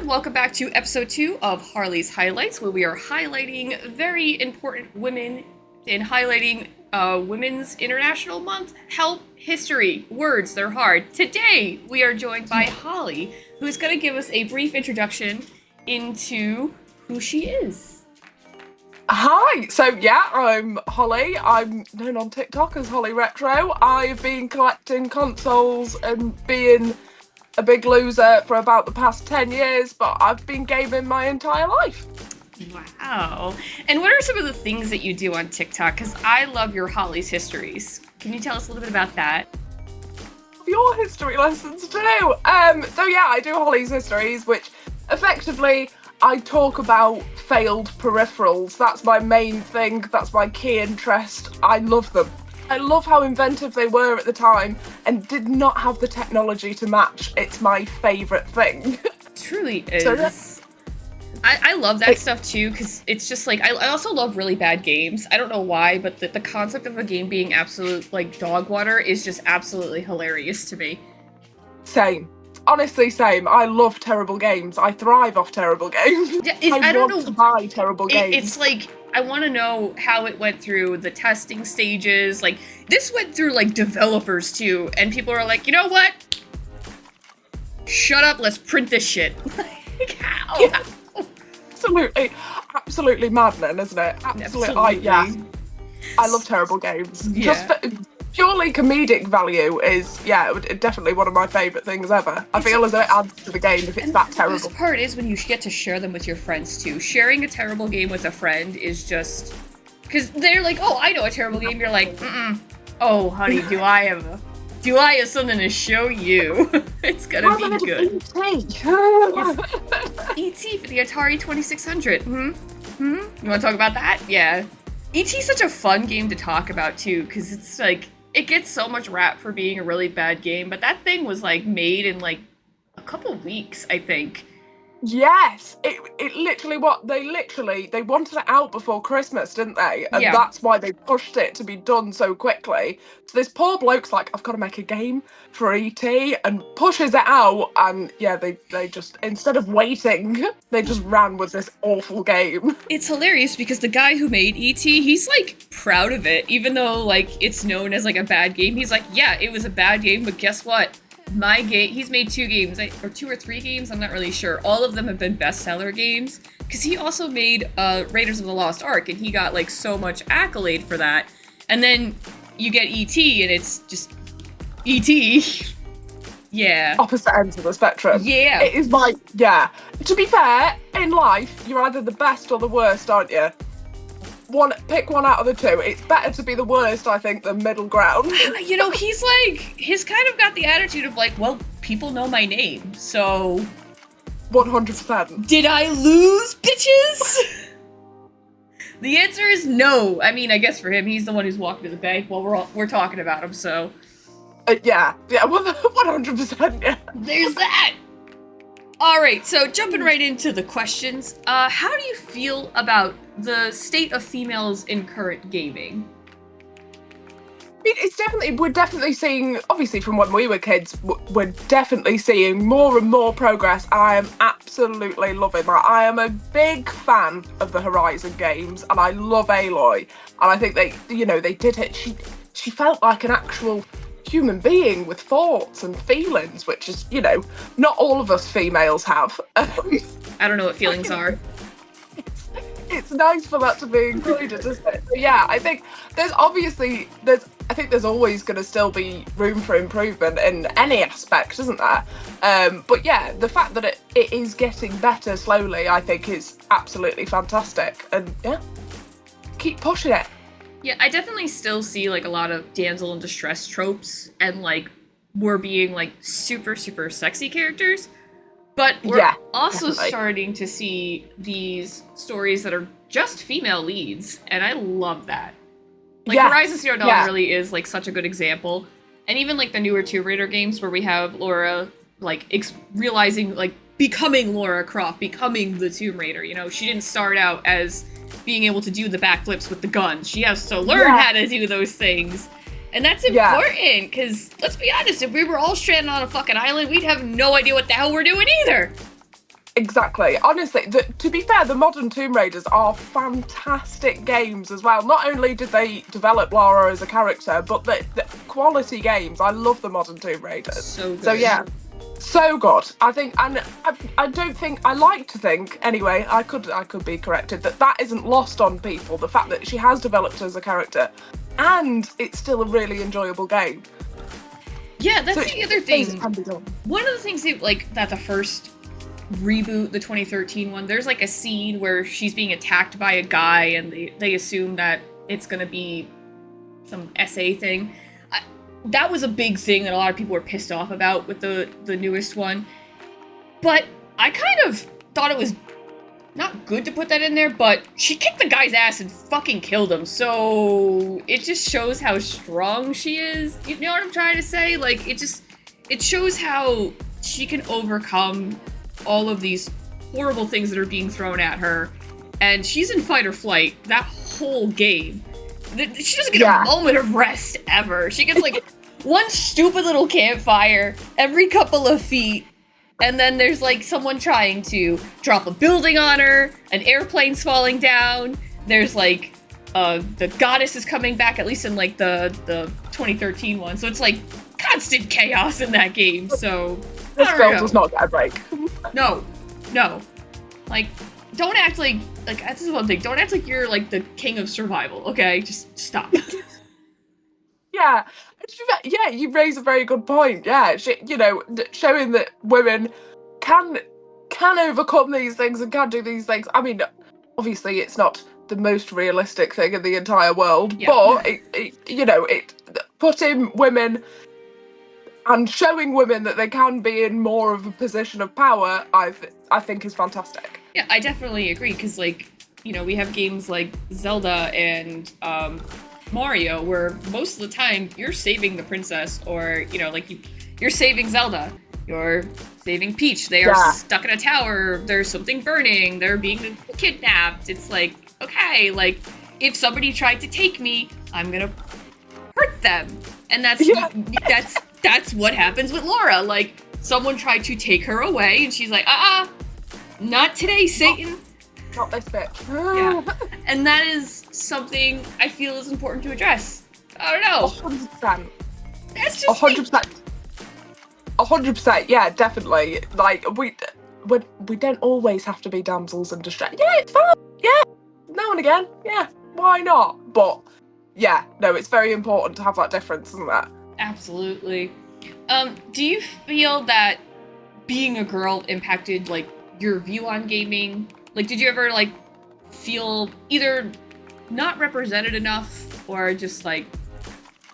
everyone. Welcome back to episode 2 of Harley's Highlights, where we are highlighting very important women and highlighting Women's International Month Help History. Words, they're hard. Today, we are joined by Holly, who is going to give us a brief introduction into who she is. Hi, I'm Holly. I'm known on TikTok as Holly Retro. I've been collecting consoles and being a big loser for about the past 10 years, but I've been gaming my entire life. Wow. And what are some of the things that you do on TikTok? Because I love your Holly's histories. Can you tell us a little bit about that? Your history lessons too. I do Holly's histories, which effectively I talk about failed peripherals. That's my main thing. That's my key interest. I love them. I love how inventive they were at the time and did not have the technology to match. It's my favourite thing. Truly is. I love that stuff too, because it's just like, I also love really bad games. I don't know why, but the concept of a game being absolute, like, dog water is just absolutely hilarious to me. Same. Honestly, same. I love terrible games. I thrive off terrible games. Yeah, I don't want to buy terrible games. It's like, I want to know how it went through the testing stages. Like, this went through, like, developers too, and people are like, you know what? Shut up, let's print this shit. Like, how? Yeah. Absolutely maddening, isn't it? Absolutely. I love terrible games. Yeah. Just purely comedic value is, definitely one of my favourite things ever. I feel as though it adds to the game if it's that terrible. The best part is when you get to share them with your friends too. Sharing a terrible game with a friend is just... Because they're like, oh, I know a terrible game. You're like, oh, honey, do I have something to show you? It's gonna be good. E.T. for the Atari 2600. You want to talk about that? Yeah. E.T.'s such a fun game to talk about too, because it's like, it gets so much rap for being a really bad game, but that thing was like made in like a couple weeks, I think. Yes, it literally they wanted it out before Christmas, didn't they? And that's why they pushed it to be done so quickly. So this poor bloke's like, I've got to make a game for E.T. and pushes it out, and they just, instead of waiting, they just ran with this awful game. It's hilarious because the guy who made E.T., he's like proud of it, even though like it's known as like a bad game. He's like, yeah, it was a bad game, but guess what? My game, he's made 2 games, or 2 or 3 games, I'm not really sure. All of them have been bestseller games, because he also made Raiders of the Lost Ark, and he got like so much accolade for that. And then you get E.T., and it's just E.T. Yeah. Opposite ends of the spectrum. Yeah. It is like, To be fair, in life, you're either the best or the worst, aren't you? Pick one out of the two. It's better to be the worst, I think, than middle ground. You know, he's kind of got the attitude of like, well, people know my name, so... 100%. Did I lose, bitches? The answer is no. I mean, I guess for him, he's the one who's walking to the bank while we're talking about him, so... 100%, yeah. There's that! Alright, so jumping right into the questions, how do you feel about the state of females in current gaming? I mean, we're definitely seeing, obviously from when we were kids, we're definitely seeing more and more progress. I am absolutely loving that. I am a big fan of the Horizon games, and I love Aloy. And I think they did it. She felt like an actual human being with thoughts and feelings, which is, not all of us females have. I don't know what feelings are. It's nice for that to be included, isn't it? But yeah, I think there's always going to still be room for improvement in any aspect, isn't there? But yeah, the fact that it is getting better slowly, I think, is absolutely fantastic. And yeah, keep pushing it. Yeah, I definitely still see like a lot of damsel in distress tropes, and like we're being like super, super sexy characters. But we're also starting to see these stories that are just female leads, and I love that. Like, Horizon Zero Dawn really is, like, such a good example. And even, like, the newer Tomb Raider games where we have Lara, like, realizing, like, becoming Lara Croft, becoming the Tomb Raider, she didn't start out as being able to do the backflips with the gun. She has to learn how to do those things. And that's important, because, let's be honest, if we were all stranded on a fucking island, we'd have no idea what the hell we're doing either. Exactly. Honestly, to be fair, the modern Tomb Raiders are fantastic games as well. Not only did they develop Lara as a character, but the quality games. I love the modern Tomb Raiders. So good. So yeah, so good. I think, and I don't think, I like to think, anyway, I could be corrected, that isn't lost on people, the fact that she has developed as a character, and it's still a really enjoyable game. Yeah, that's the other thing. One of the things that the first reboot, the 2013 one, there's like a scene where she's being attacked by a guy and they assume that it's gonna be some SA thing. That was a big thing that a lot of people were pissed off about with the newest one. But I kind of thought it was not good to put that in there, but she kicked the guy's ass and fucking killed him, so it just shows how strong she is. You know what I'm trying to say? Like, it shows how she can overcome all of these horrible things that are being thrown at her, and she's in fight or flight that whole game. She doesn't get a moment of rest ever. She gets like one stupid little campfire every couple of feet, and then there's like someone trying to drop a building on her, an airplane's falling down, there's like the goddess is coming back, at least in like the 2013 one, so it's like constant chaos in that game. So this girl does not get a break. No. Like, don't act like that's one thing. Don't act like you're like the king of survival, okay? Just stop. Yeah, you raise a very good point. Yeah, showing that women can overcome these things and can do these things. I mean, obviously, it's not the most realistic thing in the entire world, but it putting women and showing women that they can be in more of a position of power, I think is fantastic. Yeah, I definitely agree, because, like, we have games like Zelda and Mario where most of the time you're saving the princess, or, you're saving Zelda, you're saving Peach. They are stuck in a tower, there's something burning, they're being kidnapped. It's like, okay, like, if somebody tried to take me, I'm gonna hurt them. And that's what happens with Lara. Like, someone tried to take her away, and she's like, not today, Satan. Not this bitch. Yeah. And that is something I feel is important to address. I don't know. 100%. That's just 100%. 100%, yeah, definitely. Like, we don't always have to be damsels in distress. Yeah, it's fine. Yeah, now and again. Yeah, why not? But, yeah, no, it's very important to have that difference, isn't it? Absolutely. Do you feel that being a girl impacted, like, your view on gaming? Like, did you ever, like, feel either not represented enough, or just, like,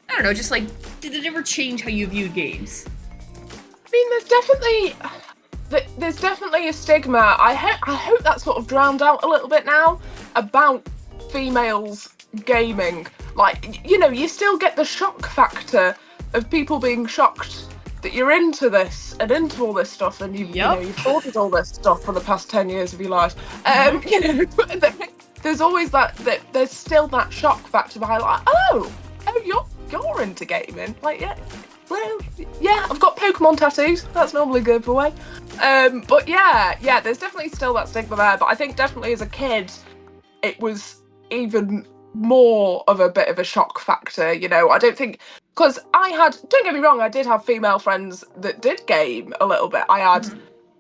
I don't know, just, like, did it ever change how you viewed games? I mean, there's definitely a stigma. I hope that's sort of drowned out a little bit now about females gaming. Like, you still get the shock factor of people being shocked that you're into this and into all this stuff, and you've thought all this stuff for the past 10 years of your life. There's always there's still that shock factor behind, like, oh, you're into gaming. Like, I've got Pokemon tattoos. That's normally good for way. But yeah, there's definitely still that stigma there. But I think definitely as a kid, it was even more of a bit of a shock factor. I don't think, because don't get me wrong, I did have female friends that did game a little bit. I had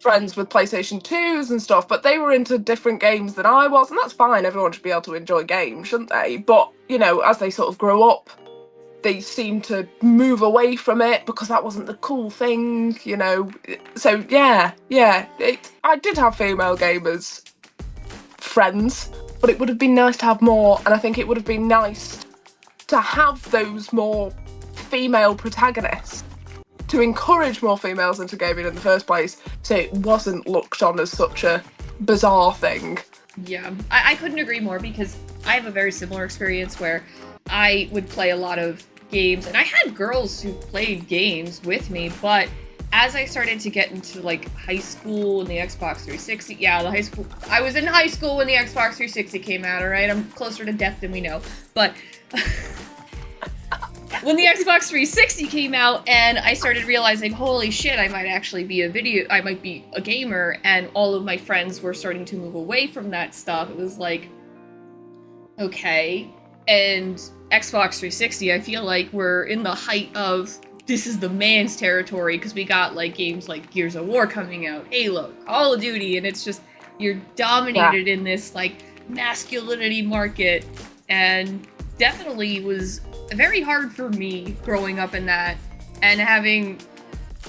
friends with PlayStation 2s and stuff, but they were into different games than I was, and that's fine. Everyone should be able to enjoy games, shouldn't they? But, as they sort of grow up, they seem to move away from it because that wasn't the cool thing, So, yeah. I did have female gamers friends, but it would have been nice to have more, and I think it would have been nice to have those more female protagonists, to encourage more females into gaming in the first place, so it wasn't looked on as such a bizarre thing. Yeah, I couldn't agree more, because I have a very similar experience where I would play a lot of games, and I had girls who played games with me, but as I started to get into, like, high school and the Xbox 360, I was in high school when the Xbox 360 came out, alright? I'm closer to death than we know, but when the Xbox 360 came out and I started realizing, holy shit, I might be a gamer, and all of my friends were starting to move away from that stuff, it was like, okay. And Xbox 360, I feel like we're in the height of, this is the man's territory, because we got like games like Gears of War coming out, Halo, Call of Duty, and it's just, you're dominated in this like masculinity market, and definitely was very hard for me growing up in that, and having,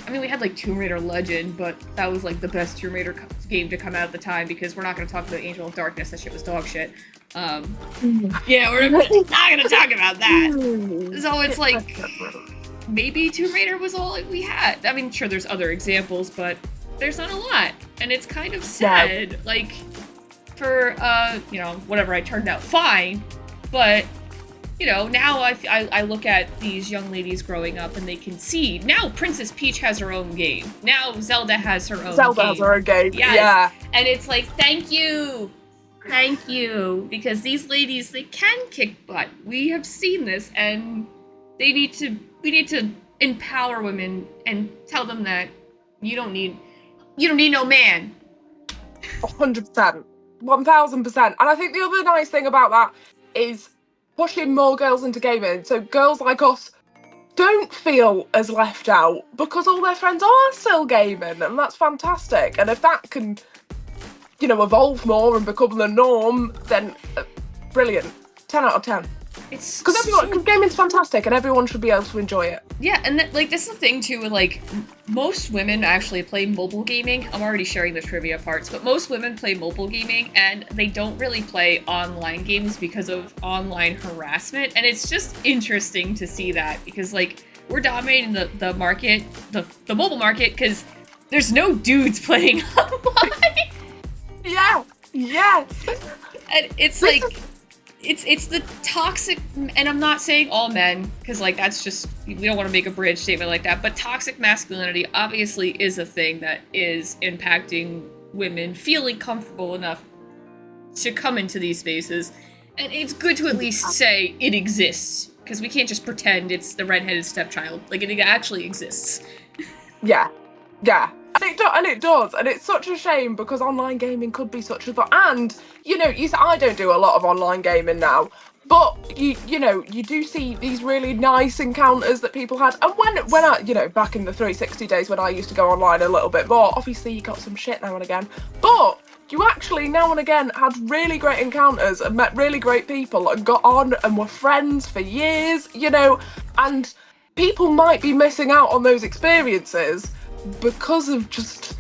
I mean, we had like Tomb Raider Legend, but that was like the best Tomb Raider game to come out at the time, because we're not going to talk about Angel of Darkness, that shit was dog shit. Yeah, we're not going to talk about that. So it's like, maybe Tomb Raider was all we had. I mean, sure, there's other examples, but there's not a lot, and it's kind of sad. Like, for, whatever, I turned out fine, but, now I look at these young ladies growing up, and they can see, now Princess Peach has her own game. Now Zelda has her own game. Zelda has her own game, yes. Yeah. And it's like, thank you, because these ladies, they can kick butt. We have seen this, and we need to empower women and tell them that you don't need no man. 100%. 1000%. And I think the other nice thing about that is pushing more girls into gaming. So girls like us don't feel as left out because all their friends are still gaming, and that's fantastic. And if that can, evolve more and become the norm, then brilliant. 10 out of 10. It's because gaming's fantastic and everyone should be able to enjoy it. Yeah, and this is the thing too, with like, most women actually play mobile gaming. I'm already sharing the trivia parts, but most women play mobile gaming, and they don't really play online games because of online harassment, and it's just interesting to see that, because like, we're dominating the market, the mobile market, because there's no dudes playing online. Yeah, yes. And it's like, it's the toxic, and I'm not saying all men, because like, that's just, we don't want to make a bridge statement like that, but toxic masculinity obviously is a thing that is impacting women feeling comfortable enough to come into these spaces, and it's good to at least say it exists, because we can't just pretend it's the redheaded stepchild. Like, it actually exists. Yeah. And it does, and it's such a shame, because online gaming could be such a fun. And I don't do a lot of online gaming now, but you do see these really nice encounters that people had. And when I back in the 360 days, when I used to go online a little bit more, obviously you got some shit now and again, but you actually now and again had really great encounters and met really great people and got on and were friends for years, and people might be missing out on those experiences because of just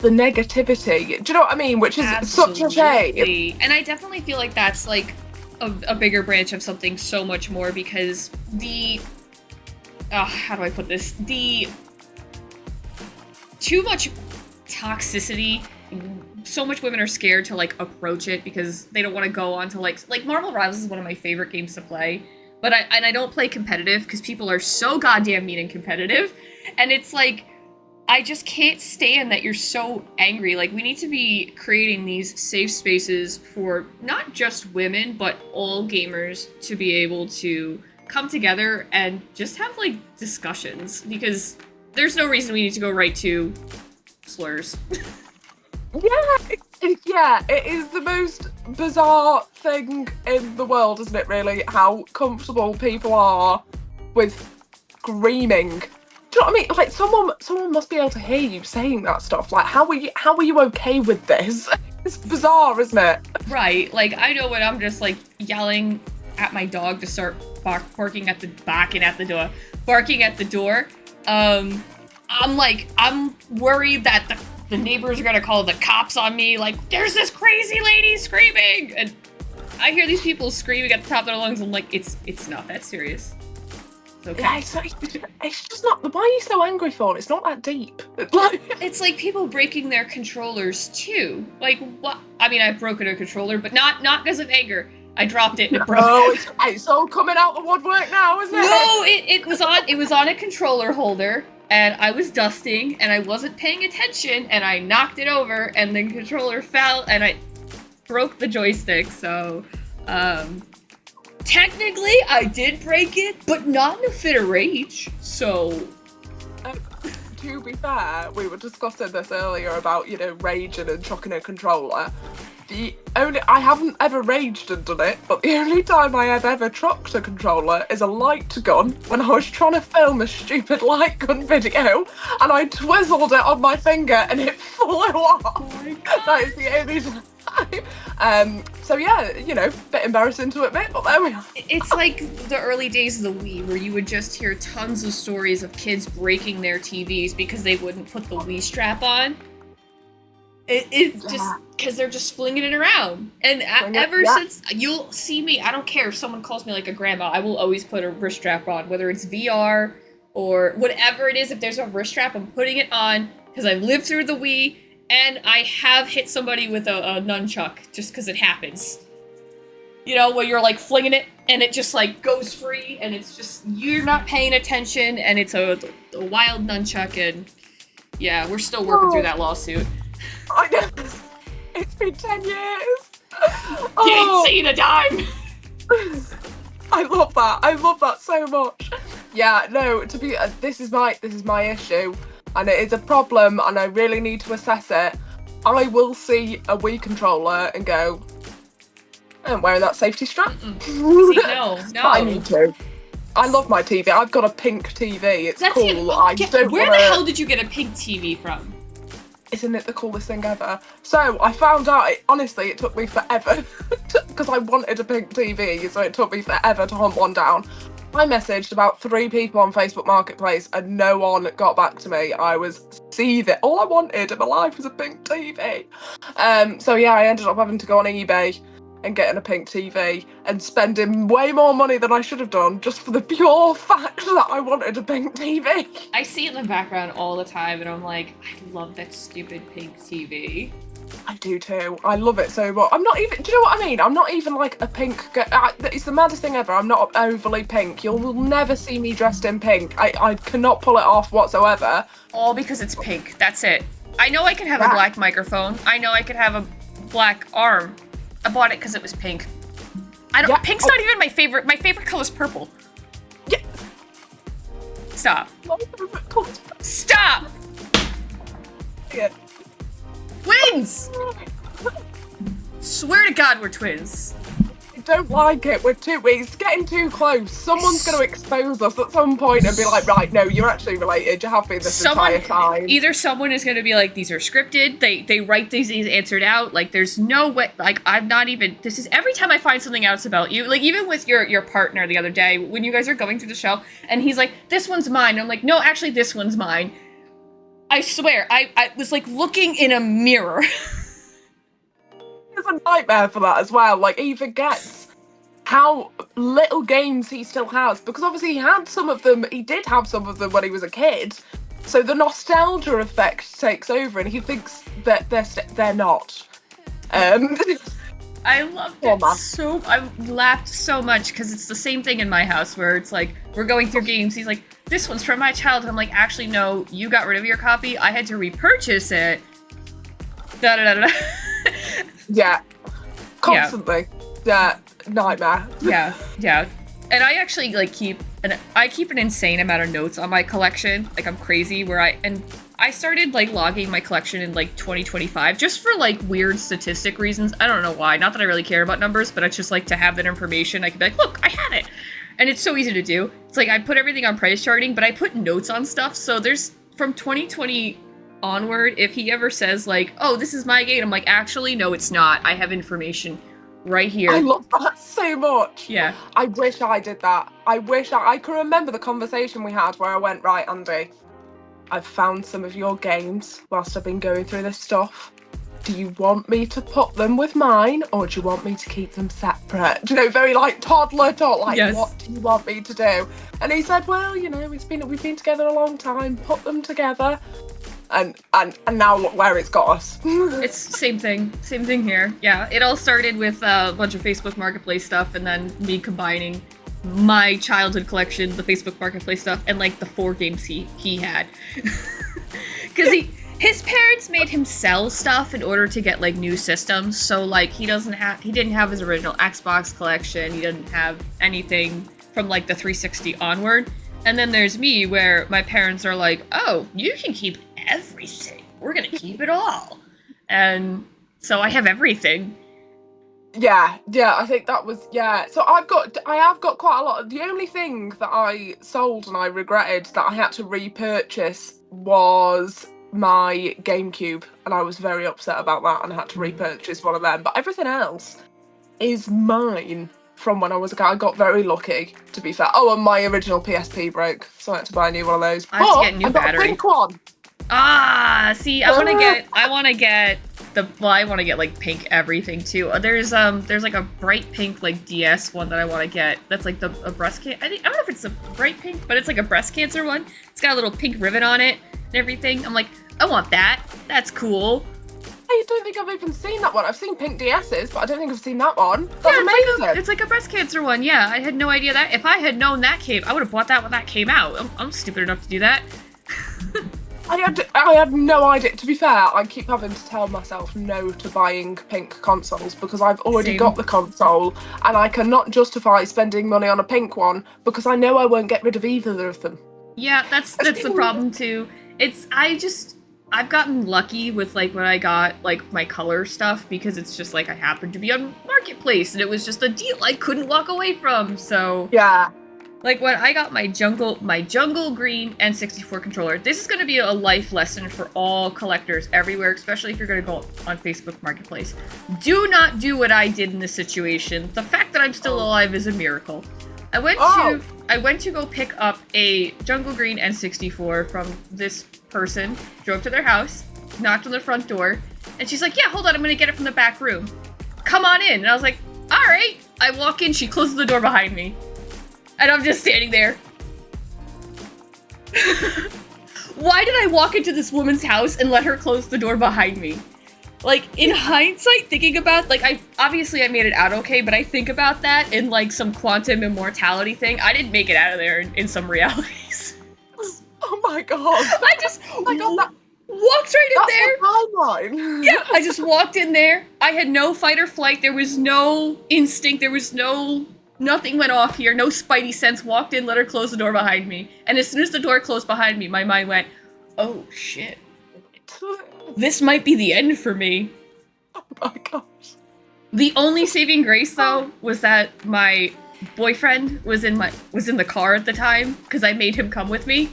the negativity. Do you know what I mean? Which is such a shame. And I definitely feel like that's like a bigger branch of something so much more, because how do I put this? The too much toxicity. So much women are scared to like approach it because they don't want to go on to like Marvel Rivals is one of my favorite games to play, but I don't play competitive because people are so goddamn mean and competitive, and it's like, I just can't stand that you're so angry. Like, we need to be creating these safe spaces for not just women, but all gamers to be able to come together and just have, like, discussions. Because there's no reason we need to go right to slurs. Yeah, it is the most bizarre thing in the world, isn't it, really? How comfortable people are with screaming. Do you know what I mean? Like, someone must be able to hear you saying that stuff. Like, how are you okay with this? It's bizarre, isn't it? Right. Like, I know when I'm just like yelling at my dog to start barking at the door. I'm worried that the neighbors are gonna call the cops on me. Like, there's this crazy lady screaming, and I hear these people screaming at the top of their lungs. I'm like, it's not that serious. Okay. Yeah, it's just not. Why are you so angry for? It's not that deep. It's like people breaking their controllers too. Like, what? I mean, I've broken a controller, but not because of anger. I dropped it and it broke. Oh, it's all coming out the woodwork now, isn't it? No, it was on a controller holder, and I was dusting, and I wasn't paying attention, and I knocked it over, and the controller fell, and I broke the joystick. So, technically, I did break it, but not in a fit of rage, so... To be fair, we were discussing this earlier about, raging and chucking a controller. I haven't ever raged and done it, but the only time I have ever chucked a controller is a light gun when I was trying to film a stupid light gun video and I twizzled it on my finger and it flew off. Oh my God. That is the only time. So yeah, bit embarrassing to admit, but there we are. It's like the early days of the Wii where you would just hear tons of stories of kids breaking their TVs because they wouldn't put the Wii strap on. It's just because they're just flinging it around. And ever since, you'll see me, I don't care if someone calls me like a grandma, I will always put a wrist strap on, whether it's VR or whatever it is. If there's a wrist strap, I'm putting it on because I lived through the Wii and I have hit somebody with a nunchuck just because it happens. Where you're like flinging it and it just like goes free and it's just, you're not paying attention and it's a wild nunchuck and yeah, we're still working through that lawsuit. I know. It's been 10 years. You ain't seen a dime. I love that. I love that so much. Yeah, no, this is my issue, and it is a problem, and I really need to assess it. I will see a Wii controller and go, I'm wearing that safety strap. See, no. I need to. I love my TV. I've got a pink TV. It's cool. Where the hell did you get a pink TV from? Isn't it the coolest thing ever? So I found out, honestly, it took me forever because I wanted a pink TV, so it took me forever to hunt one down. I messaged about 3 people on Facebook Marketplace and no one got back to me. I was seething. All I wanted in my life was a pink TV. So yeah, I ended up having to go on eBay and getting a pink TV and spending way more money than I should have done just for the pure fact that I wanted a pink TV. I see it in the background all the time and I'm like, I love that stupid pink TV. I do too. I love it so much. I'm not even, do you know what I mean? I'm not even like a pink, it's the maddest thing ever. I'm not overly pink. You'll never see me dressed in pink. I cannot pull it off whatsoever. All because it's pink. That's it. I know I can have a black microphone. I know I could have a black arm. I bought it because it was pink. Pink's not even my favorite. My favorite color is purple. Yeah. Stop. My favorite color is purple. Stop! Yeah. Twins! Swear to God we're twins. I don't like it. It's getting too close. Someone's going to expose us at some point and be like, right, no, you're actually related. You have been this entire time. Either someone is going to be like, these are scripted. They write these answered out. Like, there's no way. Like, I'm not even. This is every time I find something else about you. Like, even with your partner the other day, when you guys are going through the show, and he's like, this one's mine. I'm like, no, actually, this one's mine. I swear, I was like looking in a mirror. It's a nightmare for that as well. Like, he forgets how little games he still has, because obviously he did have some of them when he was a kid, so the nostalgia effect takes over and he thinks that they're not. I loved it so. I laughed so much because it's the same thing in my house where it's like we're going through games. He's like, "This one's from my childhood." I'm like, "Actually, no. You got rid of your copy. I had to repurchase it." Da da da da. Yeah, constantly. Yeah, nightmare. Yeah. And I actually keep an insane amount of notes on my collection. Like, I'm crazy where I started logging my collection in 2025 just for weird statistic reasons. I don't know why. Not that I really care about numbers, but I just like to have that information. I can be like, look, I had it. And it's so easy to do. It's I put everything on price charting, but I put notes on stuff. So there's from 2020 onward, if he ever says oh, this is my game, I'm like, actually, no, it's not. I have information right here. I love that so much. Yeah. I wish I did that. I can remember the conversation we had where I went, right, Andy, I've found some of your games whilst I've been going through this stuff. Do you want me to put them with mine, or do you want me to keep them separate? Do you know, very toddler talk, yes. What do you want me to do? And he said, well, we've been together a long time, put them together. And now look where it's got us. It's same thing here. Yeah, it all started with a bunch of Facebook Marketplace stuff, and then me combining my childhood collection, the Facebook Marketplace stuff, and the 4 games he had. Because His parents made him sell stuff in order to get, like, new systems. So, like, he didn't have his original Xbox collection. He didn't have anything from, like, the 360 onward. And then there's me, where my parents are like, oh, you can keep everything. We're gonna keep it all. And so I have everything. Yeah, I think that was, So I have got quite a lot. The only thing that I sold and I regretted that I had to repurchase was my GameCube, and I was very upset about that, and I had to repurchase one of them. But everything else is mine from when I was a kid. I got very lucky, to be fair. Oh, and my original PSP broke, so I had to buy a new one of those. I have to get a new battery. Got a pink one. See, I want to get like pink everything too. There's like a bright pink like DS one that I want to get. That's like a breast cancer. I don't know if it's a bright pink, but it's like a breast cancer one. It's got a little pink ribbon on it and everything. I'm like, I want that. That's cool. I don't think I've even seen that one. I've seen pink DSs, but I don't think I've seen that one. That's amazing. It's like a breast cancer one. Yeah, I had no idea that. If I had known that I would have bought that when that came out. I'm stupid enough to do that. I had no idea. To be fair, I keep having to tell myself no to buying pink consoles because I've already got the console, and I cannot justify spending money on a pink one because I know I won't get rid of either of them. Yeah, that's the problem too. I've gotten lucky with like when I got like my color stuff because it's just like I happened to be on Marketplace and it was just a deal I couldn't walk away from. So yeah. Like when I got my jungle green N64 controller, this is going to be a life lesson for all collectors everywhere, especially if you're going to go on Facebook Marketplace. Do not do what I did in this situation. The fact that I'm still alive is a miracle. I went to go pick up a jungle green N64 from this person, drove to their house, knocked on the front door, and she's like, yeah, hold on, I'm going to get it from the back room. Come on in. And I was like, all right. I walk in, she closes the door behind me. And I'm just standing there. Why did I walk into this woman's house and let her close the door behind me? Like, in hindsight, thinking about, like, I made it out okay, but I think about that in, like, some quantum immortality thing. I didn't make it out of there in some realities. Oh my god. I just walked right in there. Timeline. Yeah, I just walked in there. I had no fight or flight. There was no instinct. There was nothing went off here. No spidey sense. Walked in, let her close the door behind me. And as soon as the door closed behind me, my mind went, oh shit. This might be the end for me. Oh my gosh. The only saving grace, though, was that my boyfriend was in the car at the time, because I made him come with me.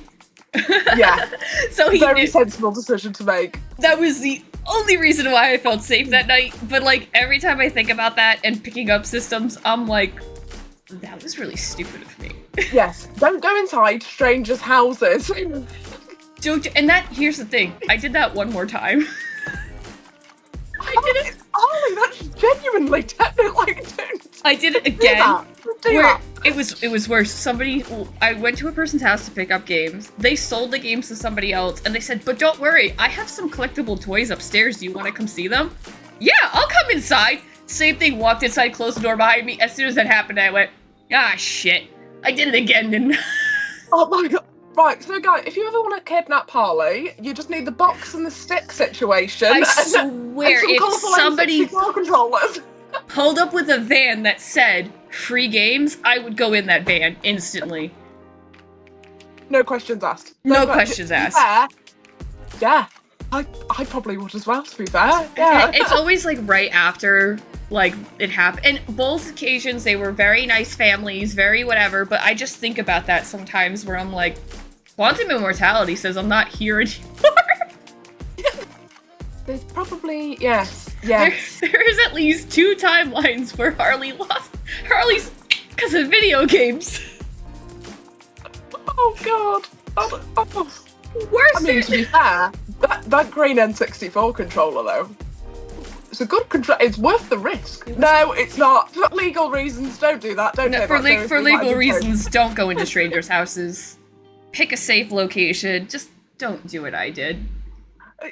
Yeah. So he Very sensible decision to make. That was the only reason why I felt safe that night. But, like, every time I think about that and picking up systems, I'm like, that was really stupid of me. Yes. Don't go inside strangers' houses. Here's the thing. I did that one more time. I did it. Ollie, that's genuinely technically. I did it again. It was worse. I went to a person's house to pick up games. They sold the games to somebody else, and they said, but don't worry, I have some collectible toys upstairs. Do you want to come see them? Yeah, I'll come inside. Same thing, walked inside, closed the door behind me. As soon as that happened, I went, ah, shit. I did it again, didn't I? Oh my god. Right, so guys, if you ever want to kidnap Harley, you just need the box and the stick situation. I swear, if somebody controllers pulled up with a van that said free games, I would go in that van instantly. No questions asked. No questions asked. Yeah, I probably would as well, to be fair. Yeah. It's always like right after like it happened. And both occasions they were very nice families, very whatever, but I just think about that sometimes where I'm like, quantum immortality says I'm not here anymore. There's probably, yes. There's at least 2 timelines where Harley's because of video games. Oh god. Oh. Worse. I mean, to be fair, that green N64 controller though, it's a good control. It's worth the risk. No, it's not. For legal reasons, don't do that. Don't. For legal reasons, don't go into strangers' houses. Pick a safe location. Just don't do what I did.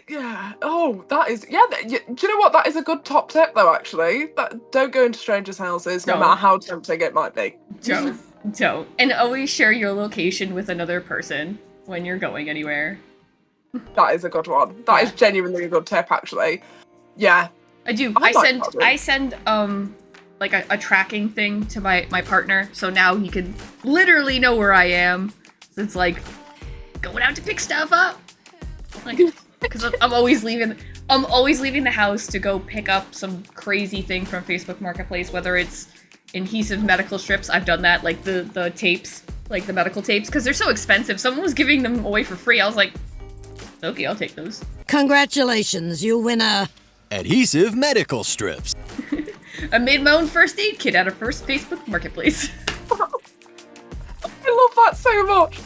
Yeah. Oh, that is. Yeah. Do you know what? That is a good top tip, though. Actually, don't go into strangers' houses, no matter how tempting it might be. Don't. And always share your location with another person when you're going anywhere. That is a good one. That is genuinely a good tip, actually. Yeah. I do. I send like a tracking thing to my partner, so now he can literally know where I am. So it's like going out to pick stuff up. Like, because I'm always leaving the house to go pick up some crazy thing from Facebook Marketplace, whether it's adhesive medical strips. I've done that, like the tapes, like the medical tapes, because they're so expensive. Someone was giving them away for free. I was like, okay, I'll take those. Congratulations, you win a... adhesive medical strips. I made my own first aid kit out of first Facebook Marketplace. I love that so much.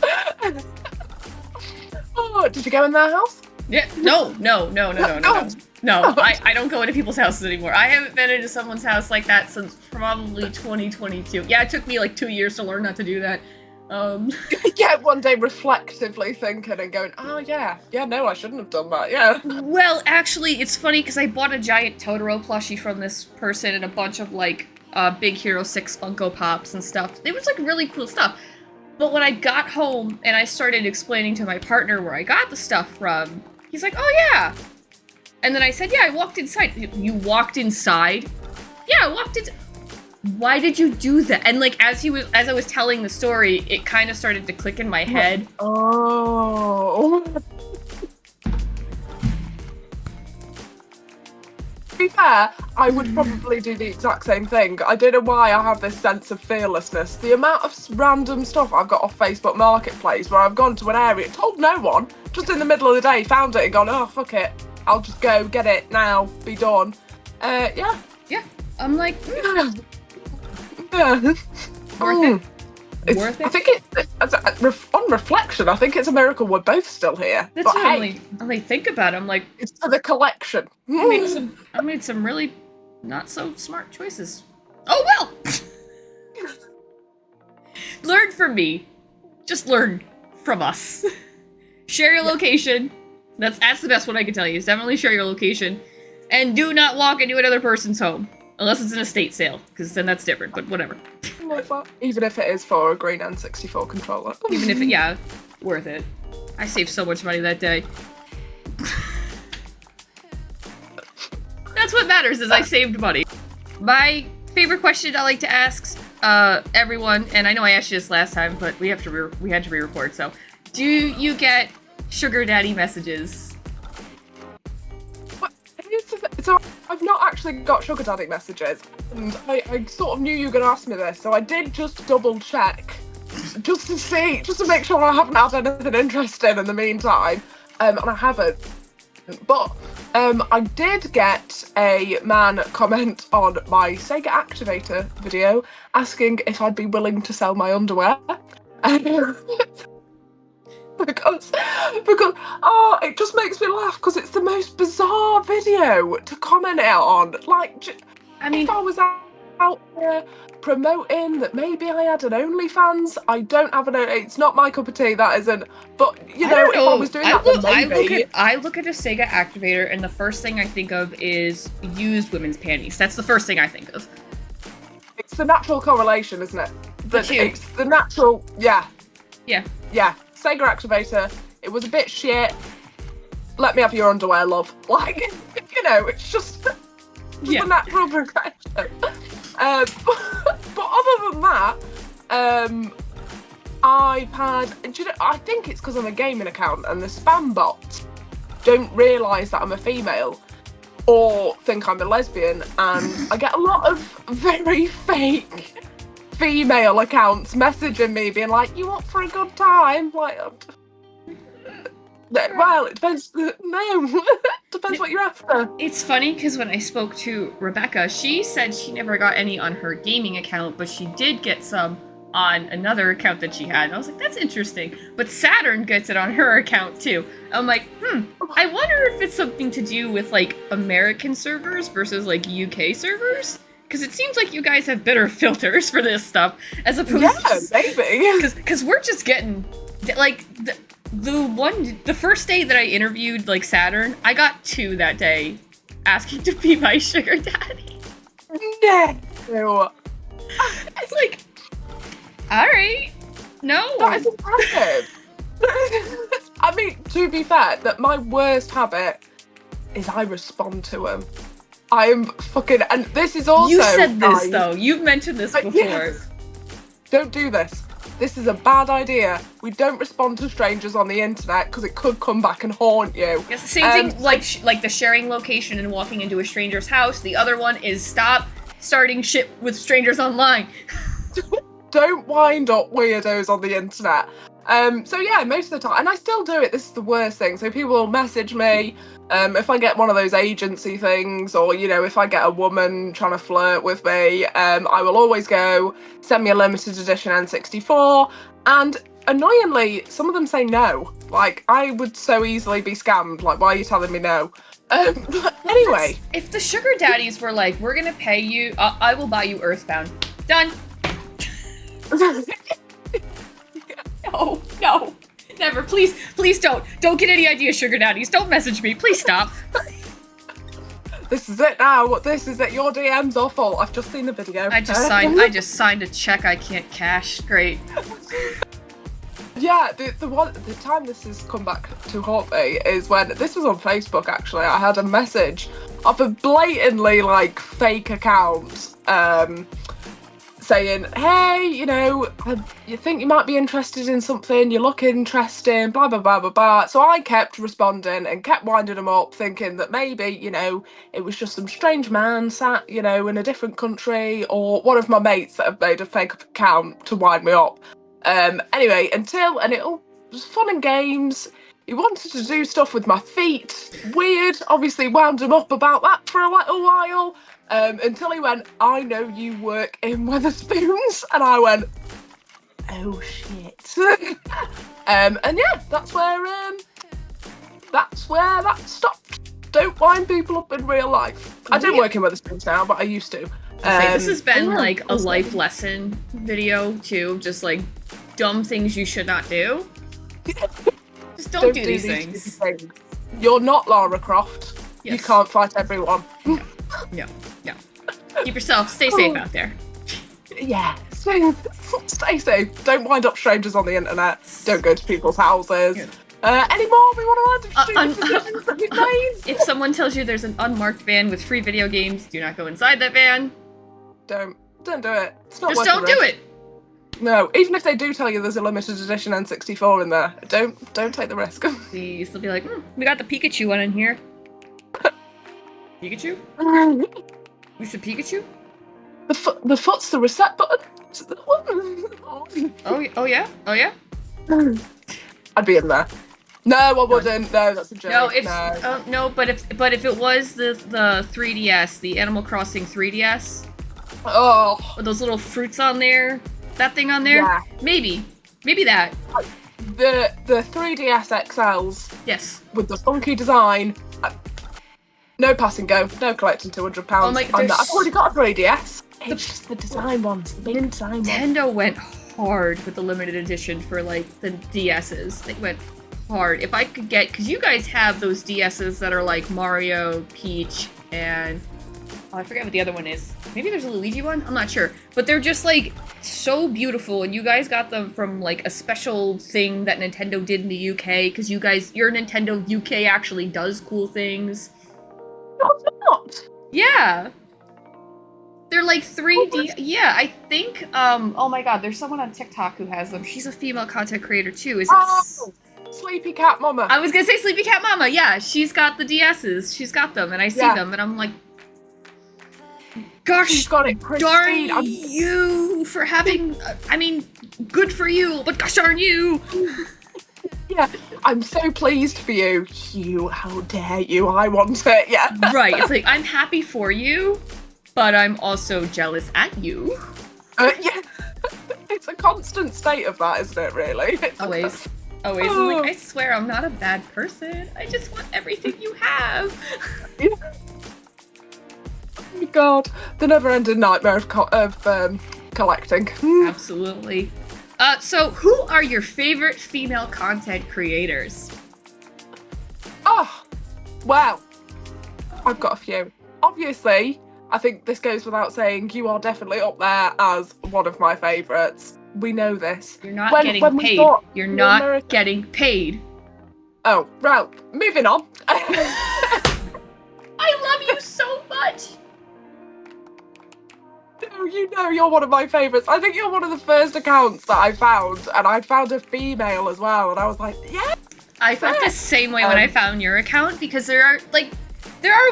Oh, did you go in their house? Yeah. No. No, I don't go into people's houses anymore. I haven't been into someone's house like that since probably 2022. Yeah, it took me like 2 years to learn not to do that. Yeah, one day reflectively thinking and going, oh yeah, no, I shouldn't have done that, yeah. Well, actually, it's funny because I bought a giant Totoro plushie from this person and a bunch of like Big Hero 6 Funko Pops and stuff. It was like really cool stuff. But when I got home and I started explaining to my partner where I got the stuff from, he's like, oh yeah. And then I said, yeah, I walked inside. You walked inside? Yeah, I walked inside. Why did you do that? And like as I was telling the story, it kind of started to click in my head. Oh. To be fair, I would probably do the exact same thing. I don't know why I have this sense of fearlessness. The amount of random stuff I've got off Facebook Marketplace where I've gone to an area, told no one, just in the middle of the day, found it and gone, oh, fuck it. I'll just go get it now, be done. Yeah. Yeah. I'm like, Yeah. Worth it. Worth it. I think on reflection, I think it's a miracle we're both still here. That's but what I like think about it. I'm like, it's for the collection. I made some really not so smart choices. Oh well. Learn from me. Just learn from us. Share your location. That's the best one I can tell you. Is definitely share your location, and do not walk into another person's home. Unless it's an estate sale, because then that's different, but whatever. Even if it is for a green N64 controller. Even if yeah, worth it. I saved so much money that day. That's what matters, is I saved money. My favorite question I like to ask everyone, and I know I asked you this last time, but we had to re-record, so. Do you get sugar daddy messages? So I've not actually got sugar daddy messages, and I sort of knew you were going to ask me this, so I did just double check, just to make sure I haven't had anything interesting in the meantime, and I haven't. But I did get a man comment on my Sega Activator video asking if I'd be willing to sell my underwear. Because oh, it just makes me laugh because it's the most bizarre video to comment out on. Like, I mean, if I was out there promoting that maybe I had an OnlyFans, I don't have it's not my cup of tea, that isn't. But you know, if I was doing that, then maybe. I look at a Sega Activator, and the first thing I think of is used women's panties. That's the first thing I think of. It's the natural correlation, isn't it? It's the natural, yeah. Sega Activator, it was a bit shit. Let me have your underwear, love. Like, you know, it's just a natural progression. But other than that, I've had, do you know, I think it's because I'm a gaming account and the spam bots don't realise that I'm a female or think I'm a lesbian, and I get a lot of very fake female accounts messaging me being like, you up for a good time? Like, well, it depends. No, depends what you're after. It's funny because when I spoke to Rebecca, she said she never got any on her gaming account, but she did get some on another account that she had. And I was like, that's interesting. But Saturn gets it on her account too. I'm like, I wonder if it's something to do with like American servers versus like UK servers? Because it seems like you guys have better filters for this stuff, as opposed to... maybe. Because we're just getting... Like, the first day that I interviewed, like, Saturn, I got 2 that day asking to be my sugar daddy. No. It's like, alright. No. That is impressive. It's I mean, to be fair, that my worst habit is I respond to them. I am fucking, and this is also. You said this though. You've mentioned this before. Yes. Don't do this. This is a bad idea. We don't respond to strangers on the internet because it could come back and haunt you. It's the same thing, like the sharing location and walking into a stranger's house. The other one is stop starting shit with strangers online. Don't wind up weirdos on the internet. So yeah, most of the time, and I still do it. This is the worst thing. So people will message me if I get one of those agency things, or if I get a woman trying to flirt with me. I will always go send me a limited edition N64, and annoyingly, some of them say no. Like, I would so easily be scammed. Like, why are you telling me no? But anyway, if the sugar daddies were like, we're gonna pay you, I will buy you Earthbound. Done. No, never. Please don't get any ideas, sugar daddies. Don't message me. Please stop. This is it now. This is it. Your DM's awful. I've just seen the video. I just signed a check I can't cash. Great. Yeah, the time this has come back to haunt me is when this was on Facebook. Actually, I had a message of a blatantly fake account. Saying, hey, you think you might be interested in something, you look interesting, blah, blah, blah, blah, blah. So I kept responding and kept winding them up, thinking that maybe, it was just some strange man sat, in a different country, or one of my mates that had made a fake account to wind me up. Anyway, and it all was fun and games. He wanted to do stuff with my feet. Weird. Obviously wound him up about that for a little while. Until he went, I know you work in Wetherspoons, and I went, oh shit. And yeah, that's where that stopped. Don't wind people up in real life. I don't work in Wetherspoons now, but I used to. This has been a life lesson video too, just dumb things you should not do. Just don't do these things. You're not Lara Croft. Yes. You can't fight everyone. No. Keep yourself, stay safe out there. Yeah, stay safe. Don't wind up strangers on the internet. Don't go to people's houses. Any more we want to add to decisions that we've made? If someone tells you there's an unmarked van with free video games, do not go inside that van. Don't do it. It's not Just don't do it. No, even if they do tell you there's a limited edition N64 in there, don't take the risk. Please, they'll be like, we got the Pikachu one in here. Pikachu? We said Pikachu? The foot's the reset button. Oh yeah? I'd be in there. No, I wouldn't. No, that's a joke. But if it was the 3DS, the Animal Crossing 3DS, with those little fruits on there, that thing on there, yeah. maybe that. The 3DS XLs, yes, with the funky design. No pass and go, no collecting £200. I've already got a 3DS. It's just the design ones, the big design ones. Nintendo went hard with the limited edition for the DSs. They went hard. If I could get, because you guys have those DSs that are like Mario, Peach, and I forget what the other one is. Maybe there's a Luigi one? I'm not sure. But they're just so beautiful, and you guys got them from a special thing that Nintendo did in the UK, because your Nintendo UK actually does cool things. Not. Yeah. They're 3D. Yeah, I think, oh my god, there's someone on TikTok who has them. She's a female content creator too. Is it Sleepy Cat Mama? I was gonna say Sleepy Cat Mama, yeah. She's got the DSs. She's got them, and I see them, and I'm like, gosh, got it, darn you for having, good for you, but gosh darn you. Yeah, I'm so pleased for you. How dare you? I want it, yeah. Right, it's I'm happy for you, but I'm also jealous at you. Yeah, it's a constant state of that, isn't it, really? Always. I'm I swear I'm not a bad person. I just want everything you have. Yeah. Oh my god, the never-ending nightmare of collecting. Absolutely. So who are your favorite female content creators? Oh, well, I've got a few. Obviously, I think this goes without saying, you are definitely up there as one of my favourites. We know this. You're not getting paid. You're not getting paid. Oh, well, moving on. I love you so much. You know you're one of my favourites. I think you're one of the first accounts that I found, and I found a female as well, and I was like, yeah. I felt the same way when I found your account, because there are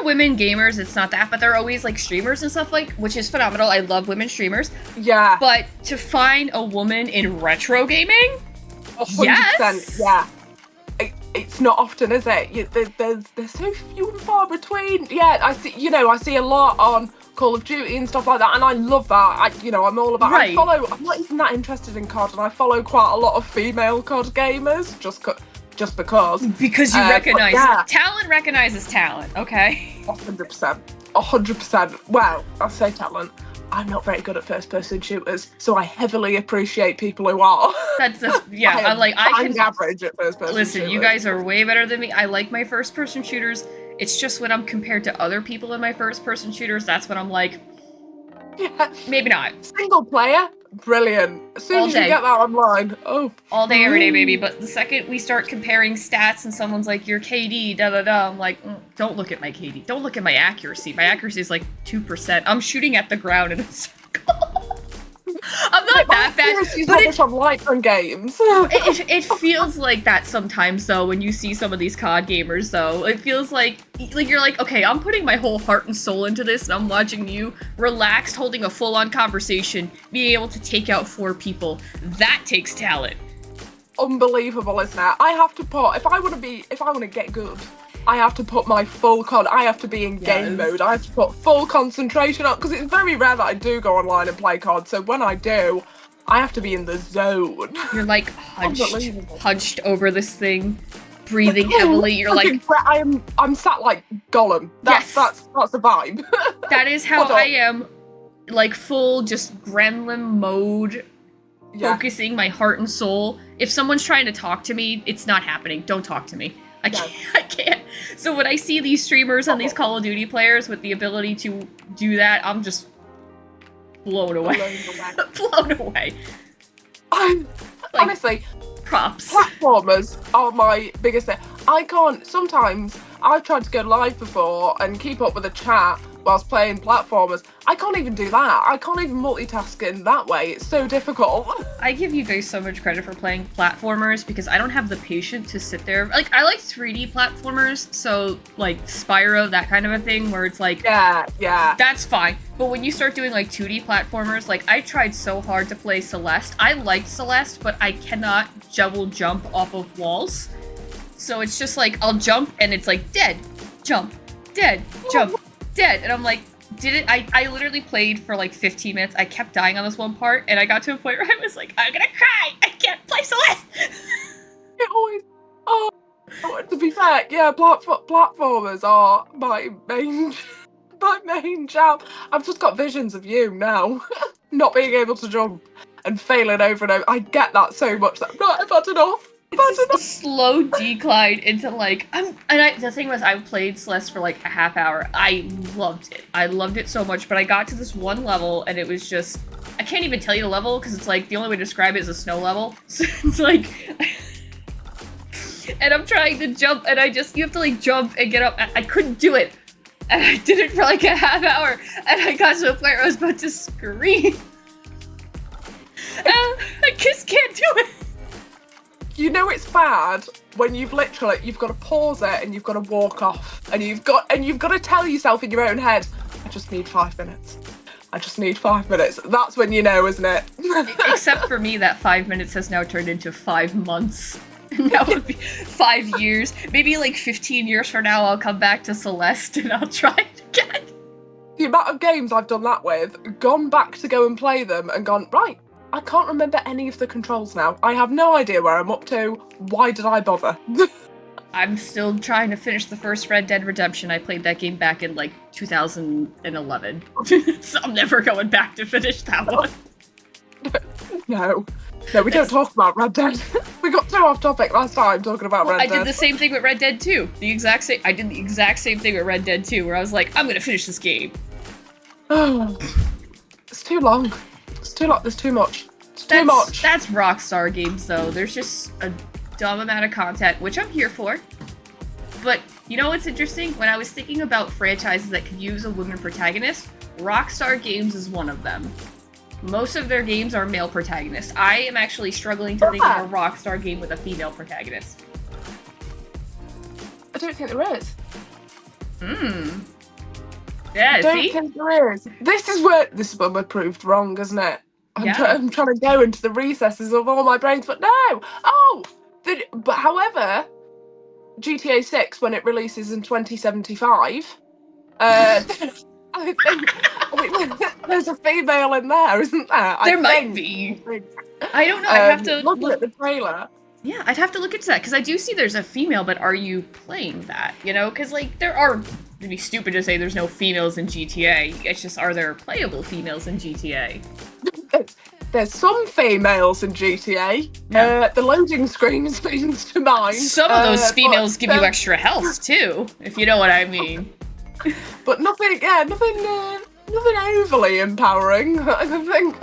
women gamers, it's not that, but there are always like streamers and stuff which is phenomenal. I love women streamers. Yeah. But to find a woman in retro gaming, 100%, yes. Yeah. It's not often, is it? There's so few and far between. Yeah, I see a lot on Call of Duty and stuff like that, and I love that. I'm all about. Right. I'm not even that interested in COD, and I follow quite a lot of female COD gamers just because. Because you recognize talent recognizes talent. Okay. 100%. Well, I say talent. I'm not very good at first-person shooters, so I heavily appreciate people who are. That's yeah. I can average at first-person. Listen, shooters. You guys are way better than me. I like my first-person shooters. It's just when I'm compared to other people in my first-person shooters, that's when I'm like, yeah, maybe not. Single player, brilliant. As soon as you get that online, all day, every day, baby. But the second we start comparing stats and someone's like, your KD, I'm like, don't look at my KD. Don't look at my accuracy. My accuracy is like 2%. I'm shooting at the ground in a circle. I'm not that bad. But it's on light on games. it feels like that sometimes, though, when you see some of these COD gamers, though. It feels like you're like, okay, I'm putting my whole heart and soul into this, and I'm watching you relaxed, holding a full-on conversation, being able to take out 4 people. That takes talent. Unbelievable, isn't it? I have to put, if I want to get good, I have to put my full I have to be in game mode. I have to put full concentration on, because it's very rare that I do go online and play COD. So when I do, I have to be in the zone. You're like hunched over this thing, breathing heavily. You're like, I'm sat like Gollum. That's the vibe. That is how I am, like full just gremlin mode, focusing my heart and soul. If someone's trying to talk to me, it's not happening. Don't talk to me. I can't. So when I see these streamers and these Call of Duty players with the ability to do that, I'm just blown away. Blown away. Honestly, props. Platformers are my biggest thing. Sometimes I've tried to go live before and keep up with the chat whilst playing platformers. I can't even do that. I can't even multitask in that way. It's so difficult. I give you guys so much credit for playing platformers, because I don't have the patience to sit there. Like, I like 3D platformers, so like Spyro, that kind of a thing, where it's like, yeah, that's fine. But when you start doing like 2D platformers, like I tried so hard to play Celeste. I liked Celeste, but I cannot double jump off of walls. So it's just like, I'll jump and it's like, dead, jump, dead, jump, dead. And I'm like, I literally played for like 15 minutes. I kept dying on this one part, and I got to a point where I was like, I'm gonna cry. I can't play Celeste. It always, to be fair, yeah, platformers are my main jam. I've just got visions of you now, not being able to jump and failing over and over. I get that so much that I've had enough. It's a slow decline into like the thing was, I played Celeste for like a half hour. I loved it. I loved it so much, but I got to this one level and it was just, I can't even tell you the level, because it's like the only way to describe it is a snow level. So it's like, and I'm trying to jump and you have to like jump and get up. I couldn't do it. And I did it for like a half hour, and I got to a point where I was about to scream. I just can't do it. You know it's bad when you've got to pause it and you've got to walk off, and you've got to tell yourself in your own head, I just need 5 minutes. I just need 5 minutes. That's when you know, isn't it? Except for me, that 5 minutes has now turned into 5 months. Now it'll be 5 years. Maybe like 15 years from now, I'll come back to Celeste and I'll try it again. The amount of games I've done that with, gone back to go and play them and gone, right, I can't remember any of the controls now. I have no idea where I'm up to. Why did I bother? I'm still trying to finish the first Red Dead Redemption. I played that game back in like 2011. So I'm never going back to finish that one. No, we don't talk about Red Dead. We got too off topic last time talking about Red Dead. I did the same thing with Red Dead 2. I did the exact same thing with Red Dead 2, where I was like, I'm gonna finish this game. Oh, it's too long. It's too long. There's too much. It's too much. That's Rockstar games, though. There's just a dumb amount of content, which I'm here for. But you know what's interesting? When I was thinking about franchises that could use a women protagonist, Rockstar Games is one of them. Most of their games are male protagonists. I am actually struggling to think of a Rockstar game with a female protagonist. I don't think there is. Yeah, I don't think there is. This is where we're proved wrong, isn't it? I'm trying to go into the recesses of all my brains, but no. But however, GTA 6, when it releases in 2075, I think there's a female in there, isn't there? There might be. I don't know. I'd have to look at the trailer. Yeah, I'd have to look into that, because I do see there's a female, but are you playing that? You know, because, like, it'd be stupid to say there's no females in GTA. It's just, are there playable females in GTA? There's some females in GTA. Yeah. The loading screen springs to mind. Some of those females give you extra health, too, if you know what I mean. But nothing overly empowering, I think.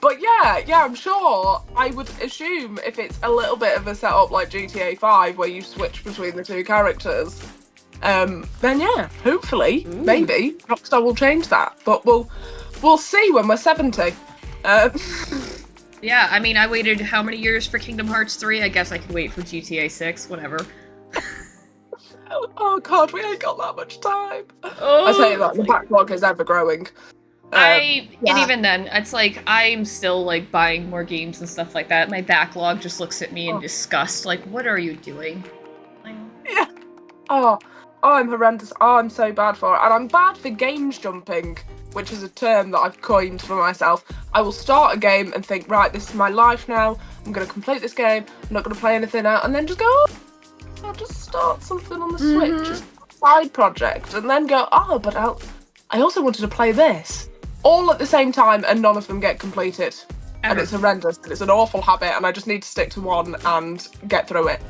But yeah, I'm sure. I would assume if it's a little bit of a setup like GTA 5 where you switch between the two characters, then yeah, hopefully, maybe Rockstar will change that. But we'll see when we're 70. Yeah, I mean, I waited how many years for Kingdom Hearts 3? I guess I could wait for GTA 6, whatever. Oh god, we ain't got that much time. I tell you that, the backlog is ever growing. And even then, it's like, I'm still, like, buying more games and stuff like that. My backlog just looks at me in disgust, like, what are you doing? Yeah. Oh, I'm horrendous. Oh, I'm so bad for it. And I'm bad for games jumping, which is a term that I've coined for myself. I will start a game and think, right, this is my life now. I'm going to complete this game. I'm not going to play anything out. And then just go, I'll just start something on the Switch, just a side project. And then go, but I also wanted to play this. All at the same time, and none of them get completed. And it's horrendous, and it's an awful habit, and I just need to stick to one and get through it.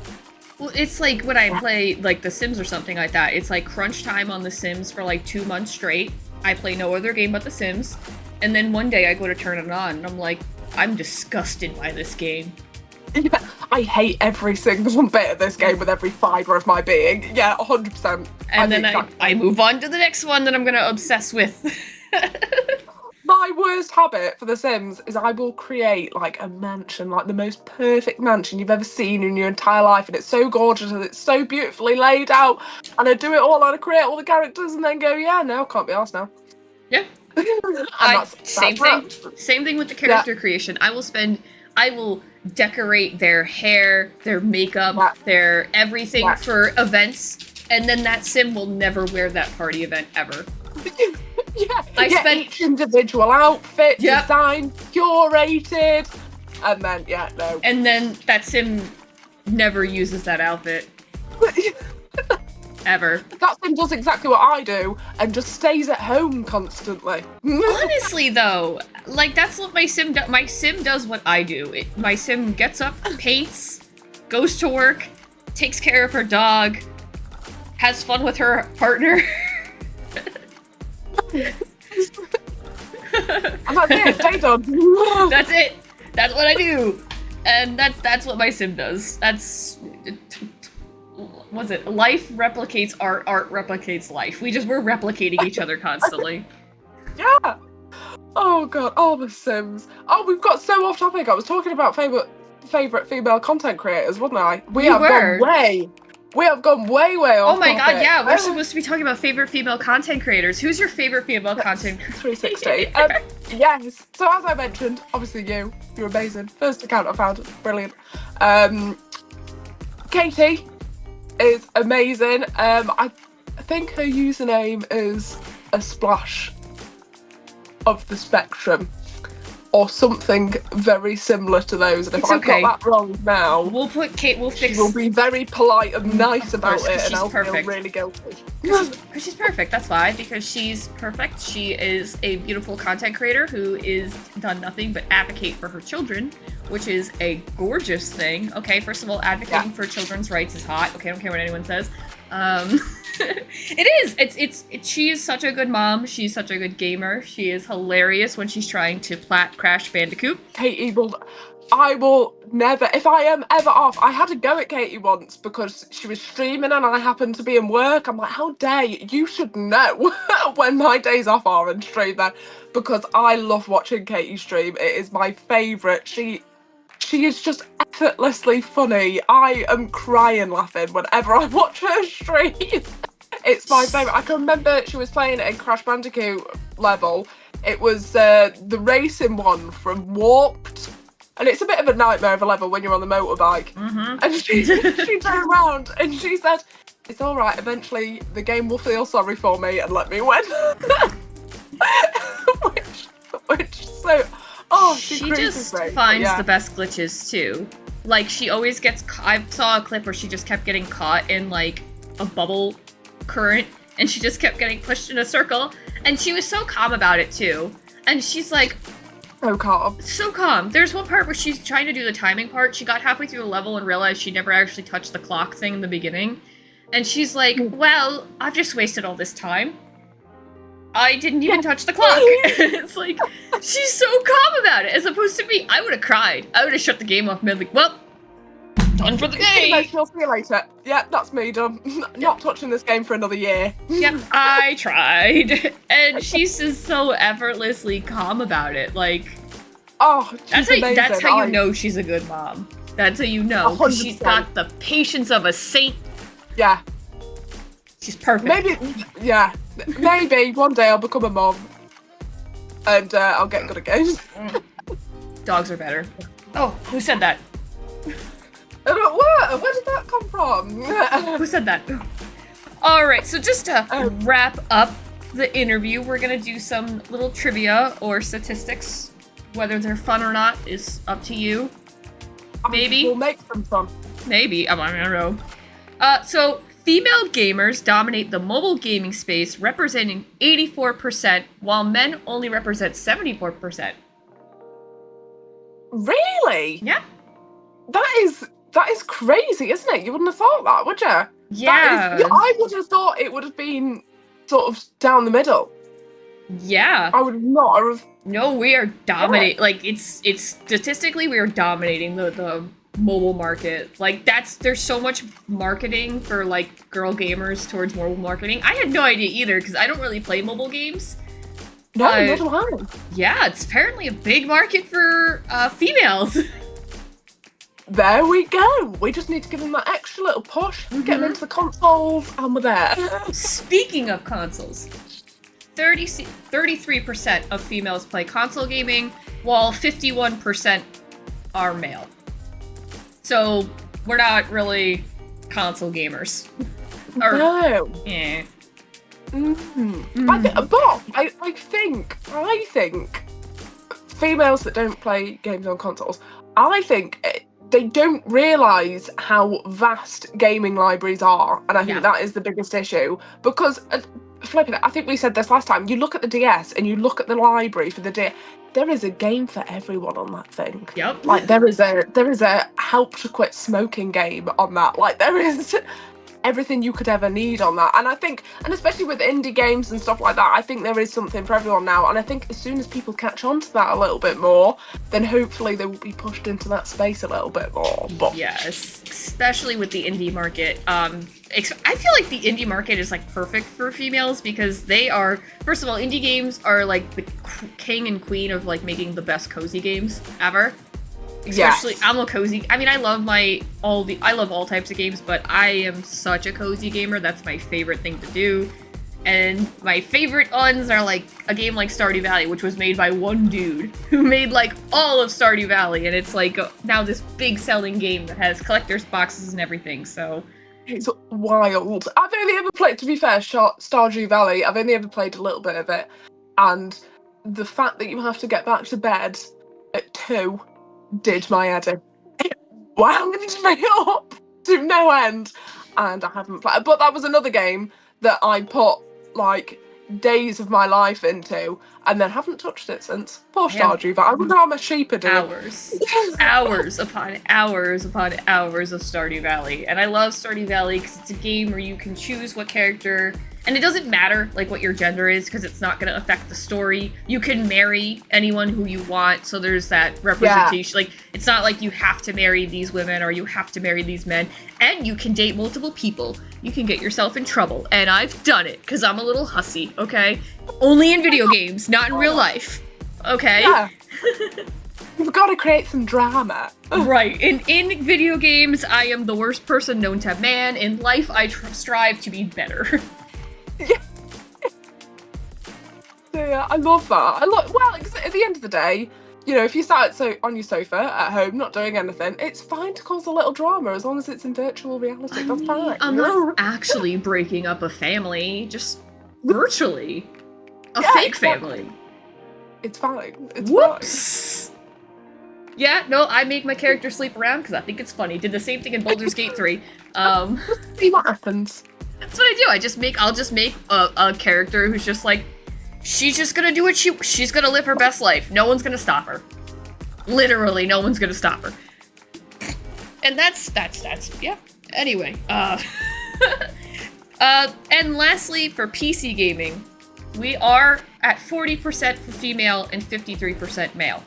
Well, it's like when I play, like, The Sims or something like that. It's like crunch time on The Sims for, like, 2 months straight. I play no other game but The Sims. And then one day I go to turn it on, and I'm like, I'm disgusted by this game. Yeah, I hate every single bit of this game with every fibre of my being. Yeah, 100%. And then I move on to the next one that I'm going to obsess with. My worst habit for The Sims is I will create, like, a mansion, like the most perfect mansion you've ever seen in your entire life, and it's so gorgeous and it's so beautifully laid out, and I do it all and I create all the characters and then go, no, can't be arsed now. Yeah. Same thing with the character creation. I will decorate their hair, their makeup, their everything for events, and then that Sim will never wear that party event ever. I spent each individual outfit designed, curated, and then no. And then that Sim never uses that outfit. Ever. That Sim does exactly what I do and just stays at home constantly. Honestly, though, like, that's what my Sim does. My Sim does what I do. My Sim gets up, paints, goes to work, takes care of her dog, has fun with her partner. And that's it, day done. That's it. That's what I do. And that's what my Sim does. That's... What's it? Life replicates art, art replicates life. We're replicating each other constantly. Yeah. Oh god, the Sims. Oh, we've got so off topic. I was talking about favorite female content creators, wasn't I? We have gone way off. Oh my topic. god, yeah. We're supposed to be talking about favorite female content creators. Who's your favorite female content creator? 360. Yes. So as I mentioned, obviously you're amazing. First account I found, brilliant. Katie is amazing. I think her username is a splash of the spectrum or something very similar to those, and if I've got that wrong now, we'll put Kate. We'll fix. She will be very polite and nice about it, and I'll feel really guilty. She's perfect. That's why, because she's perfect. She is a beautiful content creator who is done nothing but advocate for her children, which is a gorgeous thing. Okay, first of all, advocating for children's rights is hot. Okay, I don't care what anyone says. It is. It's. She is such a good mom. She's such a good gamer. She is hilarious when she's trying to Crash Bandicoot. Katie will. I will never, if I am ever off, I had to go at Katie once because she was streaming and I happened to be in work. I'm like, how dare you? You should know when my days off are and stream then, because I love watching Katie stream. It is my favourite. She is just effortlessly funny. I am crying laughing whenever I watch her stream. It's my favourite. I can remember she was playing it in Crash Bandicoot level. It was the racing one from Warped. And it's a bit of a nightmare of a level when you're on the motorbike. Mm-hmm. And she turned around and she said, it's all right, eventually the game will feel sorry for me and let me win. which so, she just me. finds the best glitches too. Like, she always gets, I saw a clip where she just kept getting caught in like a bubble current and she just kept getting pushed in a circle. And she was so calm about it too. And she's like, so calm. So calm. There's one part where she's trying to do the timing part. She got halfway through the level and realized she never actually touched the clock thing in the beginning. And she's like, well, I've just wasted all this time. I didn't even touch the clock. It's like, she's so calm about it. As opposed to me, I would have cried. I would have shut the game off and been like, well, done for the day. I'll see you later. Yeah, that's me done. Not touching this game for another year. Yep, I tried. And she's just so effortlessly calm about it. Like, that's how you know she's a good mom. That's how you know. 'Cause she's got the patience of a saint. Yeah. She's perfect. Maybe one day I'll become a mom. And I'll get good at games. Dogs are better. Oh, who said that? Where did that come from? Who said that? Alright, so just to wrap up the interview, we're gonna do some little trivia or statistics. Whether they're fun or not is up to you. Maybe. We'll make them fun. Maybe. I don't know. So, female gamers dominate the mobile gaming space, representing 84%, while men only represent 74%. Really? Yeah. That is crazy, isn't it? You wouldn't have thought that, would you? Yeah. I would have thought it would have been sort of down the middle. Yeah. I would not have. No, we are dominating. Like, it's statistically, we are dominating the mobile market. Like, there's so much marketing for, like, girl gamers towards mobile marketing. I had no idea either, because I don't really play mobile games. No, not at all. Yeah, it's apparently a big market for females. There we go. We just need to give them that extra little push, get them into the consoles, and we're there. Speaking of consoles, 33% of females play console gaming, while 51% are male. So, we're not really console gamers. No. Yeah. I think females that don't play games on consoles, I think they don't realise how vast gaming libraries are, and I think that is the biggest issue. Because, flipping it, I think we said this last time, you look at the DS and you look at the library for the DS, there is a game for everyone on that thing. Yep. Like, there is a help to quit smoking game on that. Like, there is everything you could ever need on that. And I think, and especially with indie games and stuff like that, I think there is something for everyone now. And I think as soon as people catch on to that a little bit more, then hopefully they will be pushed into that space a little bit more. But yes, especially with the indie market. I feel like the indie market is like perfect for females because they are, first of all, indie games are like the king and queen of like making the best cozy games ever. Especially, I'm a cozy. I mean, I love all types of games, but I am such a cozy gamer. That's my favorite thing to do. And my favorite ones are like a game like Stardew Valley, which was made by one dude who made like all of Stardew Valley, and it's like now this big selling game that has collector's boxes and everything. So it's wild. I've only ever played, to be fair, Stardew Valley. I've only ever played a little bit of it, and the fact that you have to get back to bed at 2 did my head in. It wound me up to no end, and I haven't played. But that was another game that I put like days of my life into, and then haven't touched it since. Poor Stardew Valley. I wonder how my sheep are doing. Hours upon hours upon hours of Stardew Valley, and I love Stardew Valley because it's a game where you can choose what character And it doesn't matter, like, what your gender is, because it's not going to affect the story. You can marry anyone who you want, so there's that representation. Like, it's not like you have to marry these women or you have to marry these men. And you can date multiple people. You can get yourself in trouble. And I've done it, because I'm a little hussy, okay? Only in video games, not in real life. Okay? Yeah. You've got to create some drama. Right. In video games, I am the worst person known to man. In life, I strive to be better. Yeah, I love that. Well, at the end of the day, you know, if you sat on your sofa at home not doing anything, it's fine to cause a little drama as long as it's in virtual reality. That's fine. I'm not actually breaking up a family, just virtually. A fake family. It's fine. It's Whoops! Fine. Yeah, no, I make my character sleep around because I think it's funny. Did the same thing in Baldur's Gate 3. See what happens. That's what I do. I'll just make a character who's just like, she's just gonna do what she's gonna live her best life. No one's gonna stop her. Literally, no one's gonna stop her. And that's yeah. Anyway, and lastly, for PC gaming, we are at 40% for female and 53% male.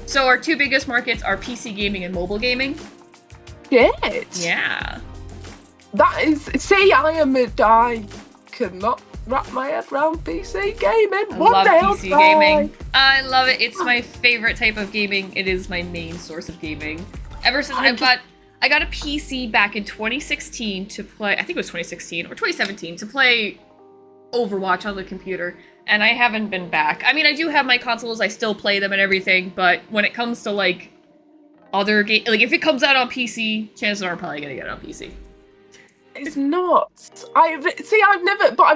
So our two biggest markets are PC gaming and mobile gaming. Shit. Yeah. That is. See, I cannot wrap my head around PC gaming. I love PC gaming. I love it. It's my favorite type of gaming. It is my main source of gaming. Ever since I got a PC back in 2016 to play. I think it was 2016 or 2017 to play Overwatch on the computer. And I haven't been back. I mean, I do have my consoles, I still play them and everything, but when it comes to, like, other games, like, if it comes out on PC, chances are I'm probably gonna get it on PC. It's not. I've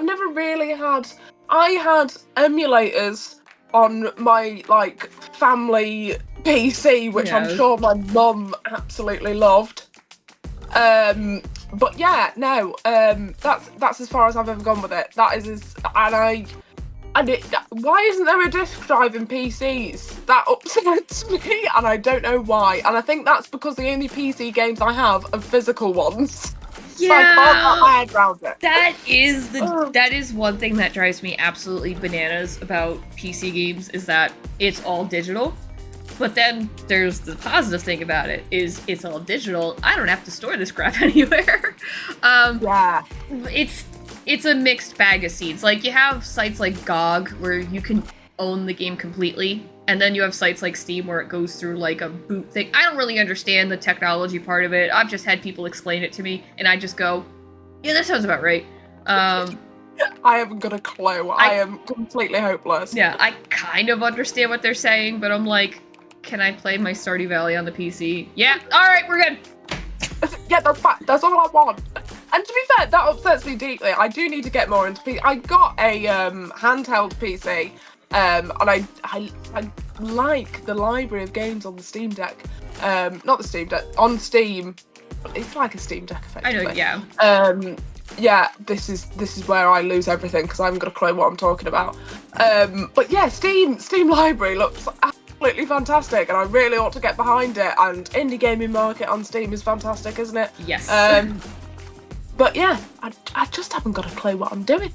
never really had... I had emulators on my, like, family PC, which I'm sure my mum absolutely loved. But yeah, no, that's as far as I've ever gone with it. That is why isn't there a disk drive in PCs? That upsets me, and I don't know why. And I think that's because the only PC games I have are physical ones. Yeah, so I can't wrap my head around it. That is one thing that drives me absolutely bananas about PC games, is that it's all digital. But then there's the positive thing about it, is it's all digital. I don't have to store this crap anywhere. Yeah. It's a mixed bag of seeds. Like, you have sites like GOG where you can own the game completely, and then you have sites like Steam where it goes through like a boot thing. I don't really understand the technology part of it. I've just had people explain it to me, and I just go, yeah, that sounds about right. I haven't got a clue. I am completely hopeless. Yeah, I kind of understand what they're saying, but I'm like, can I play my Stardew Valley on the PC? Yeah, alright, we're good. Yeah, that's fine. That's all I want. And to be fair, that upsets me deeply. I do need to get more into PC. I got a handheld PC, and I like the library of games on the Steam Deck. Not the Steam Deck, on Steam. It's like a Steam Deck, effectively. I know, yeah. Yeah, this is where I lose everything because I haven't got a clue what I'm talking about. But yeah, Steam Library looks absolutely fantastic, and I really ought to get behind it. And indie gaming market on Steam is fantastic, isn't it? Yes. But yeah, I just haven't got a clue what I'm doing.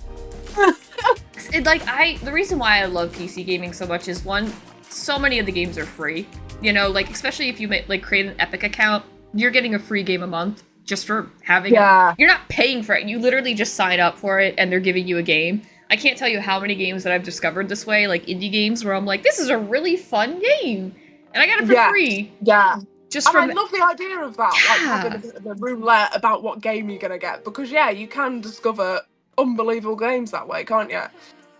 The reason why I love PC gaming so much is, one, so many of the games are free. You know, like, especially if you create an Epic account, you're getting a free game a month just for having it. You're not paying for it. You literally just sign up for it and they're giving you a game. I can't tell you how many games that I've discovered this way, like indie games, where I'm like, this is a really fun game, and I got it for free. Yeah. I love the idea of that, like having a bit of a roulette about what game you're gonna get, because you can discover unbelievable games that way, can't you?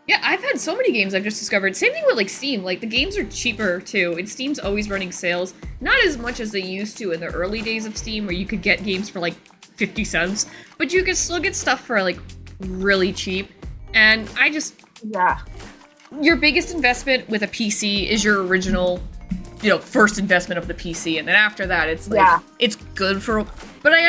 Yeah, I've had so many games I've just discovered. Same thing with like Steam. Like, the games are cheaper too, and Steam's always running sales. Not as much as they used to in the early days of Steam, where you could get games for like 50 cents, but you could still get stuff for like really cheap. And your biggest investment with a PC is your original, first investment of the PC, and then after that, it's like, it's good for. But I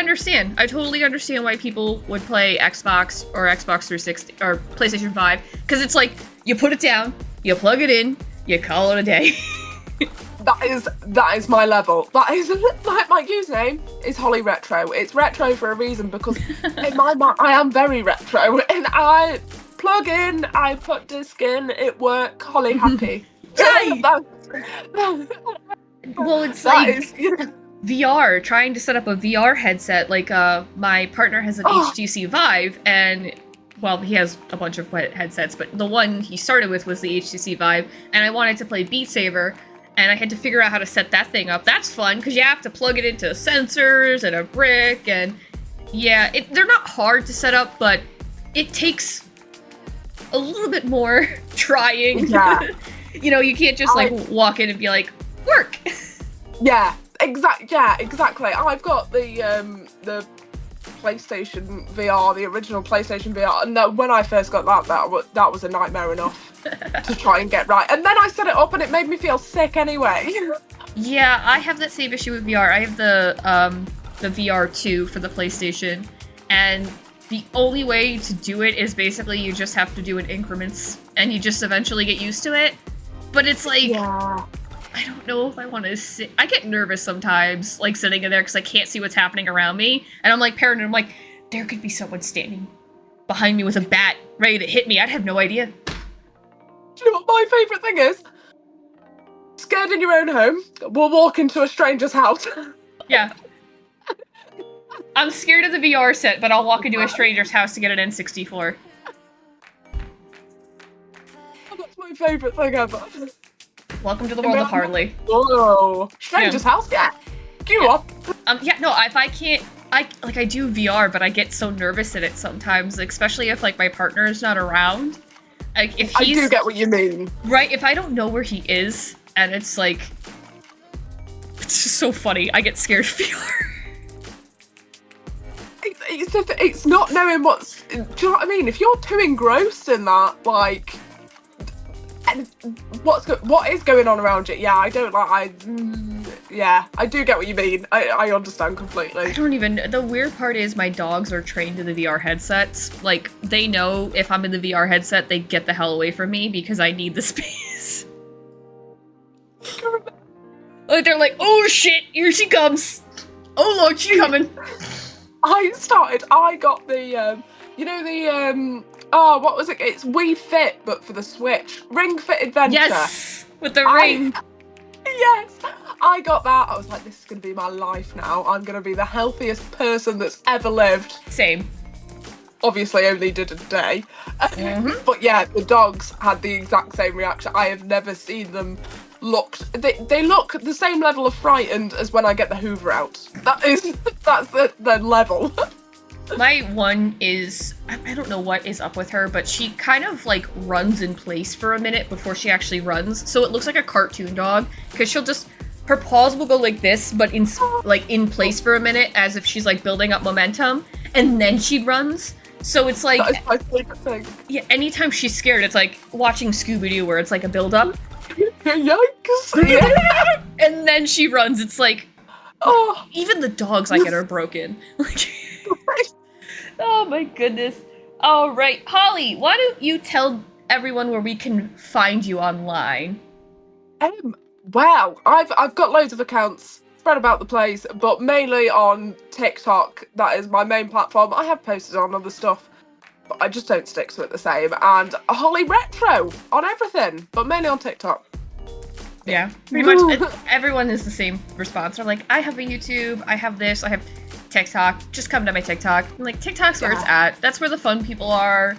totally understand why people would play Xbox or Xbox 360 or PlayStation 5, because it's like, you put it down, you plug it in, you call it a day. That is my level. That is my username is Holly Retro. It's retro for a reason because in my mind I am very retro, and I plug in, I put disc in, it works. Holly happy. Yay! Well, it's VR, trying to set up a VR headset. Like, my partner has an HTC Vive, and, well, he has a bunch of headsets, but the one he started with was the HTC Vive, and I wanted to play Beat Saber, and I had to figure out how to set that thing up. That's fun, because you have to plug it into sensors and a brick, and, yeah, they're not hard to set up, but it takes a little bit more trying. Yeah. You know, you can't just, like, walk in and be like, work! Yeah, exactly. I've got the PlayStation VR, the original PlayStation VR, and when I first got that was a nightmare enough to try and get right. And then I set it up and it made me feel sick anyway. Yeah, I have that same issue with VR. I have the VR 2 for the PlayStation, and the only way to do it is basically you just have to do it in increments, and you just eventually get used to it. But it's like, I don't know if I want to sit. I get nervous sometimes, like, sitting in there because I can't see what's happening around me. And I'm, like, paranoid. I'm like, there could be someone standing behind me with a bat ready to hit me. I'd have no idea. Do you know what my favourite thing is? Scared in your own home, we'll walk into a stranger's house. Yeah. I'm scared of the VR set, but I'll walk into a stranger's house to get an N64. That's my favourite thing ever. Welcome to the world of Harley. Whoa. Stranger's house? Yeah. Queue up. Yeah, no, if I can't, I do VR, but I get so nervous in it sometimes, especially if, like, my partner is not around. Like, if he's... I do get what you mean. Right, if I don't know where he is, and it's, like... It's just so funny. I get scared of VR. It's not knowing what's... Do you know what I mean? If you're too engrossed in that, like... And what is going on around it? Yeah, I don't like. I do get what you mean. I understand completely. I don't even. The weird part is my dogs are trained to the VR headsets. Like, they know if I'm in the VR headset, they get the hell away from me because I need the space. Like, they're like, oh shit, here she comes. Oh lord, she's coming. I got the what was it? It's Wii Fit, but for the Switch. Ring Fit Adventure. Yes! With the ring. Yes! I got that. I was like, this is going to be my life now. I'm going to be the healthiest person that's ever lived. Same. Obviously, only did a day. But yeah, the dogs had the exact same reaction. I have never seen them they look the same level of frightened as when I get the Hoover out. That's the level. My one is, I don't know what is up with her, but she kind of, like, runs in place for a minute before she actually runs. So it looks like a cartoon dog, because she'll just, her paws will go like this, but in place for a minute, as if she's, like, building up momentum, and then she runs. So it's like, that is my favorite thing. Yeah, anytime she's scared, it's like watching Scooby-Doo, where it's like a build-up. Yikes! And then she runs. It's like, oh, even the dogs I get are broken. Oh my goodness. All right, Holly, why don't you tell everyone where we can find you online? Well, I've got loads of accounts spread about the place, but mainly on TikTok. That is my main platform. I have posted on other stuff, but I just don't stick to it the same. And Holly Retro on everything, but mainly on TikTok. Yeah, pretty much everyone is the same response. They're like, I have a YouTube, I have this, I have TikTok. Just come to my TikTok. I'm like, TikTok's where it's at. That's where the fun people are.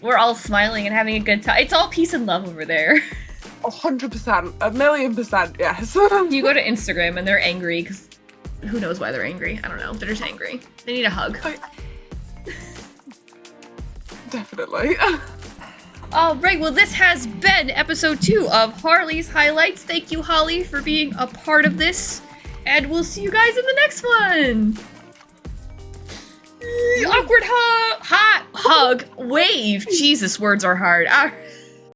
We're all smiling and having a good time. It's all peace and love over there. 100%, 1,000,000%, yes. You go to Instagram and they're angry because who knows why they're angry? I don't know. They're just angry. They need a hug. Definitely. All right, well, this has been episode 2 of Harley's Highlights. Thank you, Holly, for being a part of this, and we'll see you guys in the next one. Awkward hug, wave. Jesus, words are hard.